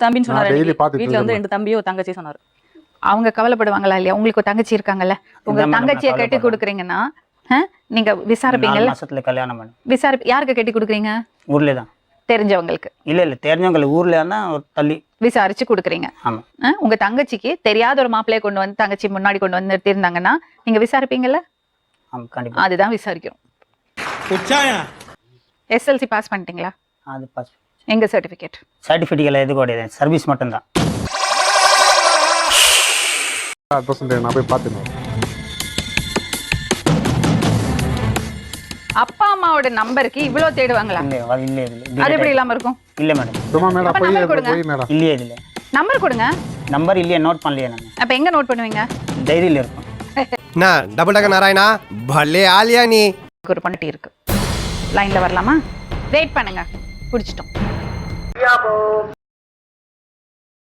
தம்பின்னு சொன்னாரு. daily பாத்துட்டு வீட்டுல வந்து இருக்கேன். 2 தம்பியும் தங்கச்சி சொன்னாரு. அவங்க கவலைப்படுவாங்களா இல்லையா? உங்களுக்கு ஒரு தங்கச்சி இருக்காங்கல்ல, உங்க இதான் madam தங்கச்சியை நான் கட்டி கவலைப்படுறேன். கொடுக்குறீங்கன்னா நீங்க 4 விசாரிப்பீங்கல்ல? மாசத்துல கல்யாணம் பண்ணு. யாருக்கு கட்டி கொடுக்குறீங்க? ஊர்ல தான். தெரிஞ்சவங்களுக்கு இல்ல தெரிஞ்சவங்க ஊர்ல இருந்தா ஒரு தள்ளி. விசாரிச்சு கொடுக்குறீங்க. ஆமா. உங்க தங்கச்சிக்கு தெரியாத ஒரு மாப்பிள்ளைய கொண்டு வந்து தங்கச்சி முன்னாடி கொண்டு வந்து நிறுத்திருந்தாங்கன்னா நீங்க விசாரிப்பீங்கல்ல? ஆமா கண்டிப்பா. அதுதான் விசாரிக்கிறோம். SLC பாஸ் பண்ணிட்டீங்களா? அது பாஸ். எங்க சர்டிபிகேட்? சர்டிஃபிகேட் எல்லாம் எதுவும் கிடையாது, சர்வீஸ் மட்டும்தான். அட்ரஸ் நான் போய் பார்த்துருந்தேன். அப்பா அம்மாவோட நம்பருக்கு இவ்வளவு தேடுவாங்களா? இல்ல அது எப்படி இல்லாம இருக்கும்? இல்ல மேடம். சும்மா மேடம் அப்ப போய் number கொடுங்க. போய் மேடம். இல்லையே இதுல நம்பர் கொடுங்க. நம்பர் இல்லையே, நோட் பண்ணலையே நான். அப்ப எங்க நோட் பண்ணுவீங்க? டைரியில இருக்கும். ना डबल डका नारायणा भले आलिया नी ஒரு பண்ணிட்டு இருக்கு. லைன்ல வரலாமா? வெயிட் பண்ணுங்க, புடிச்சிட்டோம்.